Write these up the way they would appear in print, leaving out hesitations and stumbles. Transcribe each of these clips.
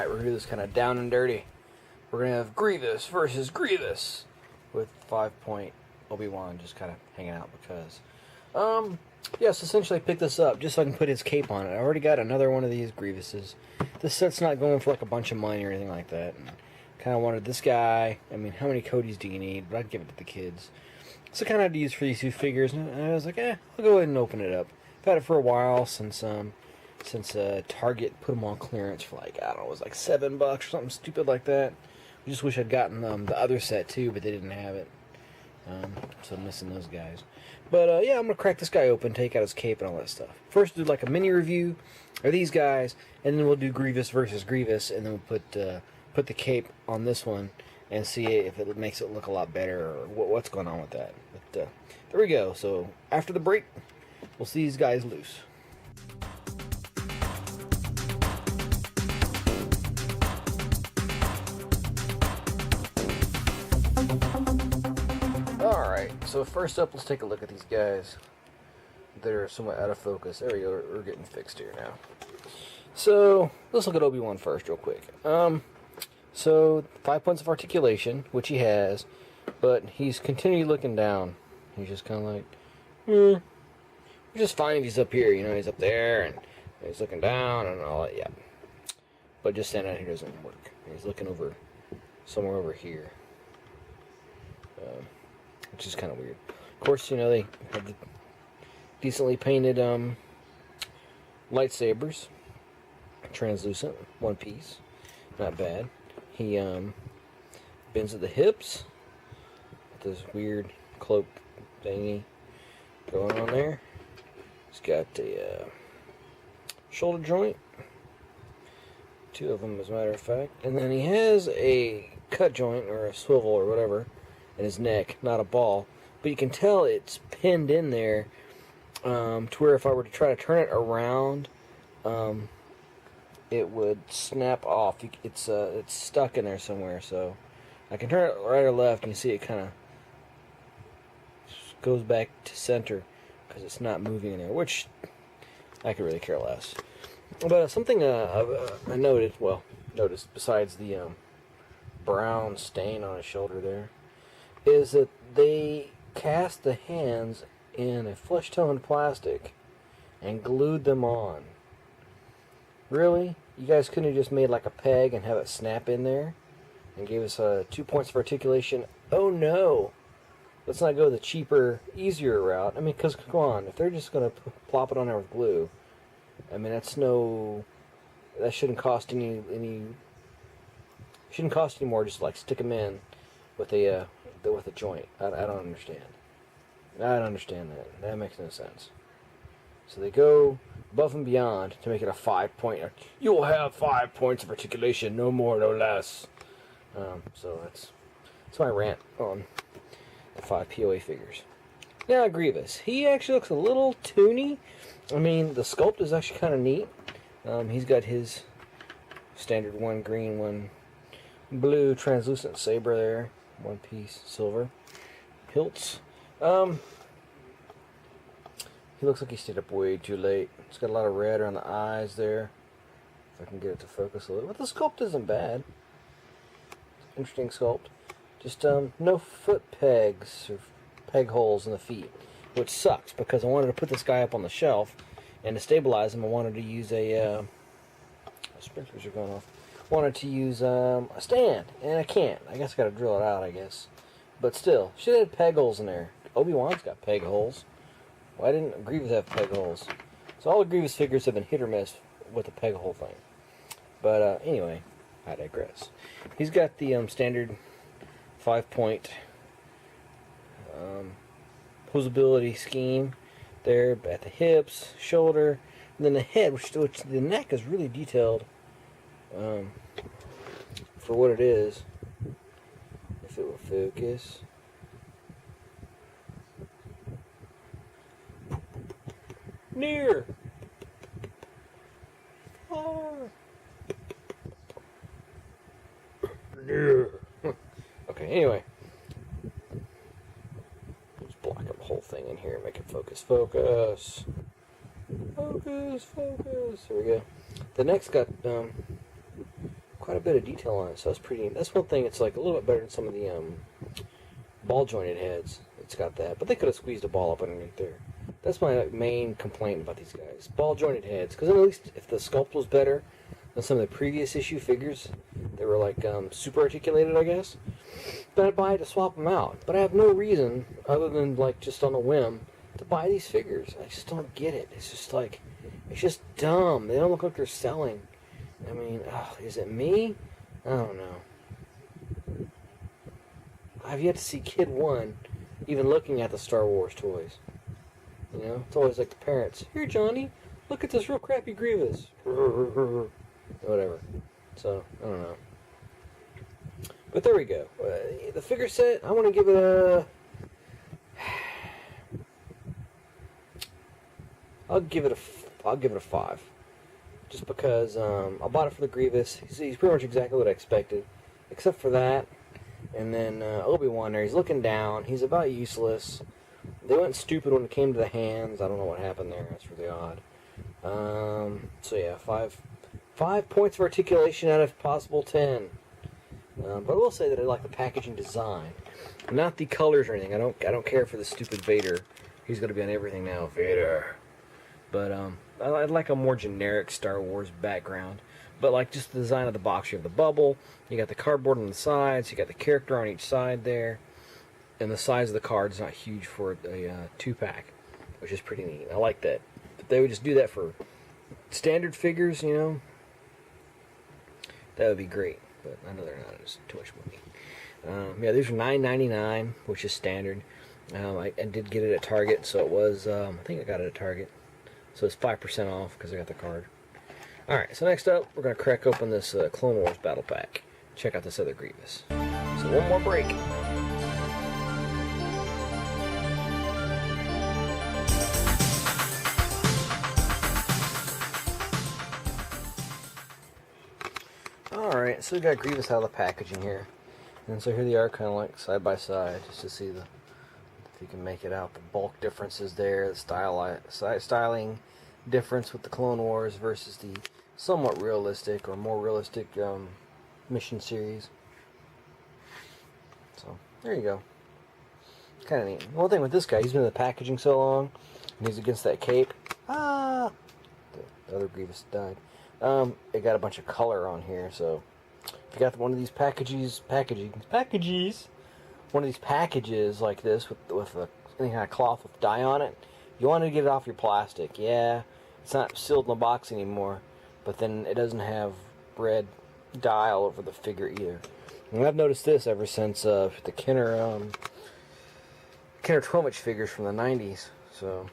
Alright, we're going to do this kind of down and dirty. We're going to have Grievous versus Grievous with 5-point Obi Wan just kind of hanging out because. Yes, essentially I picked this up just so I can put his cape on it. I already got another one of these Grievouses. This set's not going for like a bunch of money or anything like that. Kind of wanted this guy. I mean, how many Codys do you need? But I'd give it to the kids. So kind of had to use for these two figures, and I was like, I'll go ahead and open it up. I've had it for a while since Target put them on clearance for like, I don't know, it was like $7 or something stupid like that. I just wish I'd gotten the other set too, but they didn't have it. So I'm missing those guys. But yeah, I'm gonna crack this guy open, take out his cape and all that stuff. First, do like a mini review of these guys, and then we'll do Grievous versus Grievous, and then we'll put the cape on this one and see if it makes it look a lot better or what's going on with that. But there we go. So after the break, we'll see these guys loose. Alright, so first up, let's take a look at these guys. They're somewhat out of focus. There we go, we're getting fixed here now. So, let's look at Obi Wan first real quick. So, 5 points of articulation, which he has, but he's continually looking down. He's just kind of like, We're just fine if he's up here, you know, he's up there, and he's looking down and all that, yeah. But just standing out here doesn't work. He's looking over, somewhere over here. Which is kind of weird. Of course, you know, they have the decently painted lightsabers. Translucent, one piece. Not bad. He bends at the hips. With this weird cloak thingy going on there. He's got a shoulder joint. 2 of them, as a matter of fact. And then he has a cut joint, or a swivel, or whatever, in his neck. Not a ball. But you can tell it's pinned in there to where if I were to try to turn it around, it would snap off. It's stuck in there somewhere, so I can turn it right or left, and you see it kind of goes back to center because it's not moving in there, which I could really care less. But something I noticed besides the brown stain on his shoulder there, is that they cast the hands in a flesh-toned plastic and glued them on. Really? You guys couldn't have just made like a peg and have it snap in there and gave us 2 points of articulation? Oh no! Let's not go the cheaper, easier route. I mean, because, come on, if they're just going to plop it on there with glue, I mean, that shouldn't cost any more, just like stick them in with a joint. I don't understand. I don't understand that. That makes no sense. So they go above and beyond to make it a 5-point. You will have 5 points of articulation, no more, no less. So that's my rant on the 5 POA figures. Now Grievous, he actually looks a little toony. I mean, the sculpt is actually kind of neat. He's got his standard one green, one blue translucent saber there, one piece silver hilts. He looks like he stayed up way too late. He's got a lot of red around the eyes there. If I can get it to focus a little. But the sculpt isn't bad. Interesting sculpt. Just no foot pegs or peg holes in the feet, which sucks because I wanted to put this guy up on the shelf, and to stabilize him I wanted to use a sprinklers are going off. Wanted to use a stand, and I can't. I guess I gotta drill it out, I guess. But still, should have had peg holes in there. Obi-Wan's got peg holes. Why didn't Grievous have peg holes? So all the Grievous figures have been hit or miss with the peg hole thing. But anyway, I digress. He's got the standard 5-point posability scheme there at the hips, shoulder, and then the head, which the neck is really detailed for what it is. If it will focus. Near. Far. Near. Okay, anyway. Let's block up the whole thing in here and make it focus. Focus. Focus, focus. There we go. The neck's got quite a bit of detail on it, so that's pretty neat. That's one thing, it's like a little bit better than some of the ball jointed heads. It's got that, but they could have squeezed a ball up underneath there. That's my main complaint about these guys. Ball jointed heads, because at least if the sculpt was better than some of the previous issue figures, they were like super articulated, I guess, then I'd buy it to swap them out. But I have no reason, other than like just on a whim, to buy these figures. I just don't get it. It's just like, it's just dumb. They don't look like they're selling. I mean, is it me? I don't know. I've yet to see Kid 1 even looking at the Star Wars toys. You know, it's always like the parents. Here, Johnny, look at this real crappy Grievous. Whatever. So, I don't know. But there we go. The figure set, I want to give it a... I'll give it a 5. Just because I bought it for the Grievous. He's pretty much exactly what I expected. Except for that. And then Obi Wan there, he's looking down. He's about useless. They went stupid when it came to the hands. I don't know what happened there. That's really odd. So yeah, 5 points of articulation out of possible 10. But I will say that I like the packaging design, not the colors or anything. I don't care for the stupid Vader. He's going to be on everything now, Vader. But I'd like a more generic Star Wars background. But like just the design of the box, you have the bubble, you got the cardboard on the sides, you got the character on each side there, and the size of the card's not huge for a 2-pack, which is pretty neat. I like that. If they would just do that for standard figures, you know, that would be great. But I know they're not. It's too much money. Yeah, these are $9.99, which is standard. I did get it at Target, so it was, I think I got it at Target. So it's 5% off because I got the card. Alright, so next up, we're going to crack open this Clone Wars Battle Pack. Check out this other Grievous. So one more break. Alright, so we got Grievous out of the packaging here. And so here they are, kind of like side by side, just to see if you can make it out. The bulk differences there, the styling difference with the Clone Wars versus the somewhat realistic or more realistic mission series. So there you go. Kind of neat. One thing with this guy, he's been in the packaging so long, and he's against that cape. The other Grievous died. It got a bunch of color on here, so if you got one of these packages like this with any kind of cloth with dye on it, you want to get it off your plastic. Yeah, it's not sealed in the box anymore, but then it doesn't have red dye all over the figure either. And I've noticed this ever since the Kenner Twomich figures from the 90s. So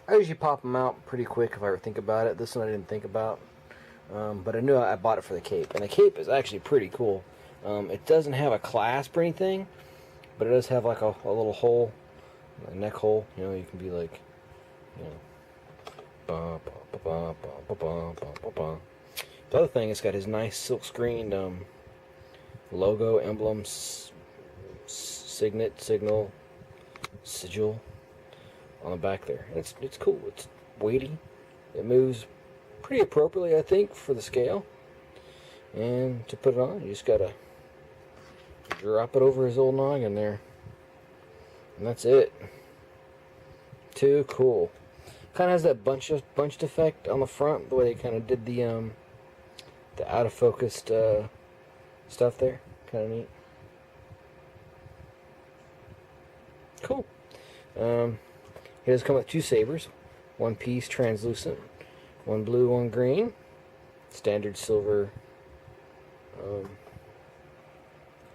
I usually pop them out pretty quick if I ever think about it. This one I didn't think about, but I knew I bought it for the cape, and the cape is actually pretty cool. It doesn't have a clasp or anything, but it does have like a little hole, a neck hole. You know, you can be like, you know. The other thing, it's got his nice silk screened logo, emblem, signal, sigil on the back there. And it's cool. It's weighty. It moves pretty appropriately, I think, for the scale. And to put it on, you just gotta drop it over his old noggin there, and that's it. Too cool. Kind of has that bunched effect on the front, the way they kind of did the out of focused stuff there. Kind of neat. Cool. He does come with 2 sabers, one piece translucent, one blue, one green, standard silver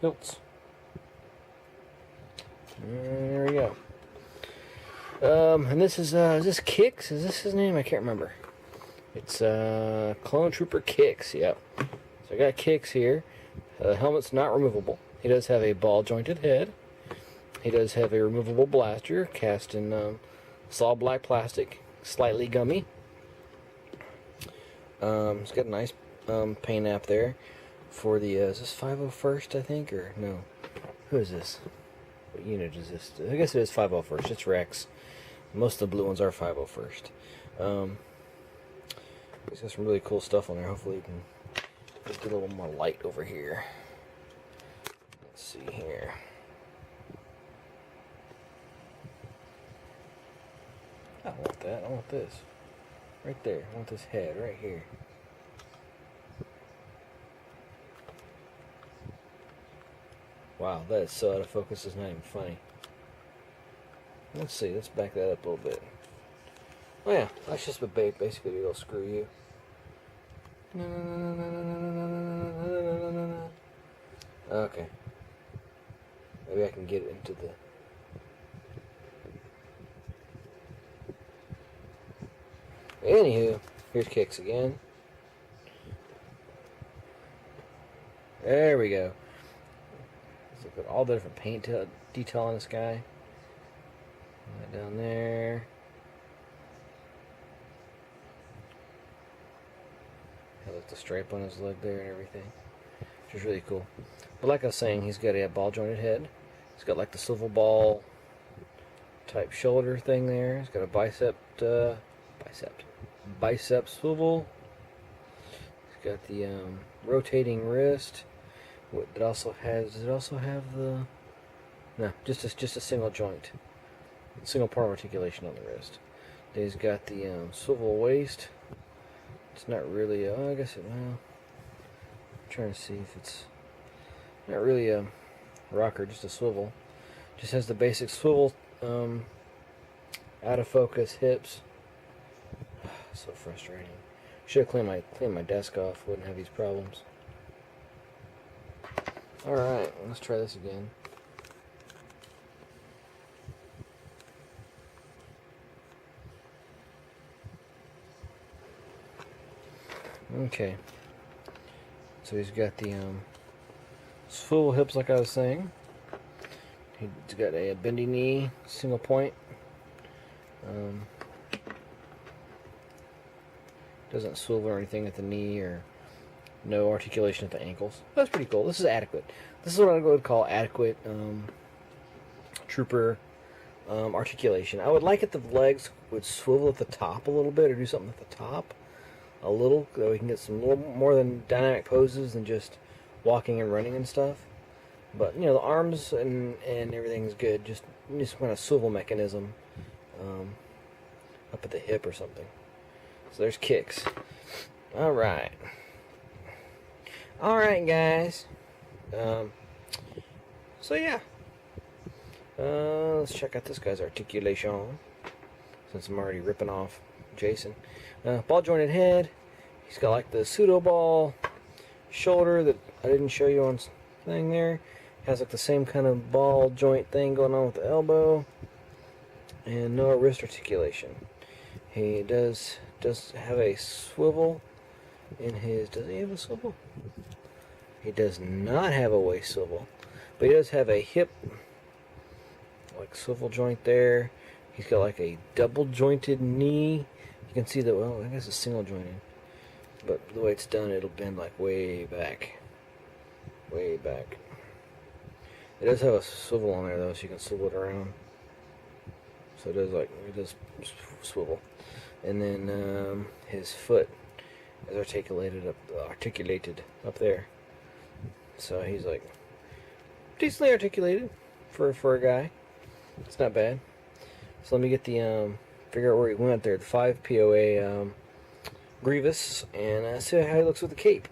hilts. And there we go. And this is this Kix? Is this his name? I can't remember. It's Clone Trooper Kix, yep. So I got Kix here. Helmet's not removable. He does have a ball jointed head. He does have a removable blaster cast in solid black plastic, slightly gummy. It's got a nice paint app there for the, is this 501st, I think, or no? Who is this? What unit is this? I guess it is 501st. It's Rex. Most of the blue ones are 501st. He's got some really cool stuff on there. Hopefully you can Let's get a little more light over here. Let's see here. I don't want that. I want this. Right there. I want this head right here. Wow, that is so out of focus, it's not even funny. Let's see, let's back that up a little bit. Oh yeah, that's just basically a little screw you. Okay. Maybe I can get it into the... Anywho, here's kicks again. There we go. Let's look at all the different paint detail on this guy. Right down there. Has like the stripe on his leg there and everything, which is really cool. But like I was saying, he's got a ball jointed head. He's got like the swivel ball type shoulder thing there. He's got a bicep swivel. He's got the rotating wrist. It also has. Does it also have the? No, just a single joint, single part of articulation on the wrist. Then he's got the swivel waist. It's not really. I guess it. Well, I'm trying to see if it's not really a rocker, just a swivel. Just has the basic swivel. Out of focus hips. So frustrating. Should have cleaned my desk off. Wouldn't have these problems. Alright, let's try this again. Okay. So he's got the swivel hips like I was saying. He's got a bendy knee, single point. Doesn't swivel or anything at the knee, or no articulation at the ankles. That's pretty cool. This is adequate. This is what I would call adequate trooper articulation. I would like it the legs would swivel at the top a little bit, or do something at the top a little, so we can get some little more than dynamic poses than just walking and running and stuff. But you know, the arms and everything is good. Just kind of swivel mechanism up at the hip or something. So there's kicks. Alright, guys. So yeah. Let's check out this guy's articulation, since I'm already ripping off Jason. Ball jointed head. He's got like the pseudo ball shoulder that I didn't show you on thing there. Has like the same kind of ball joint thing going on with the elbow. And no wrist articulation. He does have a swivel in his... Does he have a swivel? He does not have a waist swivel. But he does have a hip like swivel joint there. He's got like a double jointed knee. You can see that, well, I guess it's single jointed. But the way it's done, it'll bend like way back. Way back. It does have a swivel on there though, so you can swivel it around. So it does swivel. And then his foot is articulated up there. So he's like decently articulated for a guy. It's not bad. So let me get the figure out where he went there. The 5 POA Grievous, and see how he looks with the cape.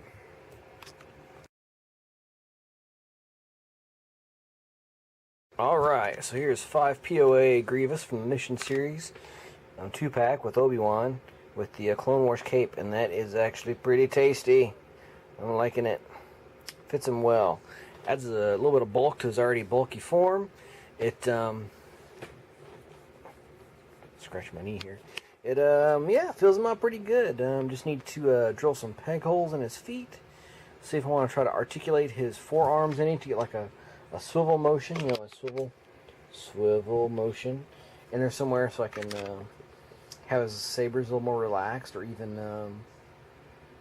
Alright, so here's 5 POA Grievous from the Mission Series. 2-pack with Obi Wan with the Clone Wars cape, and that is actually pretty tasty. I'm liking it. Fits him well. Adds a little bit of bulk to his already bulky form. It scratch my knee here. It yeah, fills him out pretty good. Just need to drill some peg holes in his feet. See if I want to try to articulate his forearms any to get like a swivel motion, you know, a swivel motion in there somewhere, so I can have his sabers a little more relaxed, or even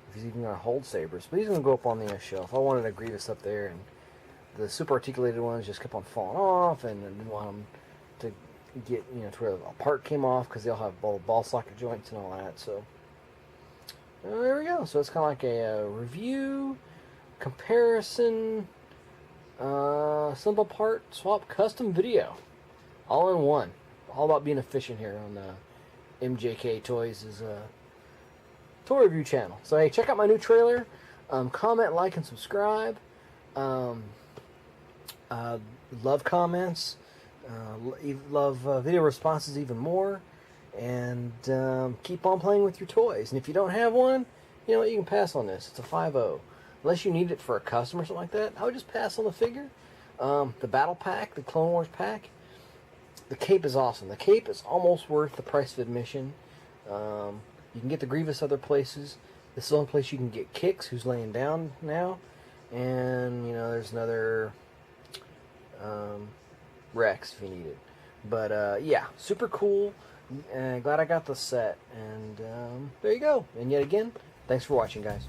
if he's even going to hold sabers. But he's going to go up on the shelf. I wanted a Grievous up there, and the super articulated ones just kept on falling off, and I didn't want them to get, you know, to where a part came off, because they'll have ball socket joints and all that. So There we go. So it's kind of like a review, comparison, simple part swap custom video, all in one. All about being efficient here on MJK Toys' toy review channel. So hey, check out my new trailer. Comment, like, and subscribe. Love comments. Love video responses even more. And keep on playing with your toys. And if you don't have one, you know what, you can pass on this. It's a 5.0. Unless you need it for a customer or something like that, I would just pass on the figure. The battle pack, the Clone Wars pack. The cape is awesome. The cape is almost worth the price of admission. You can get the Grievous other places. This is the only place you can get Kix, who's laying down now. And, you know, there's another Rex if you need it. But, yeah, super cool. Glad I got the set. And there you go. And yet again, thanks for watching, guys.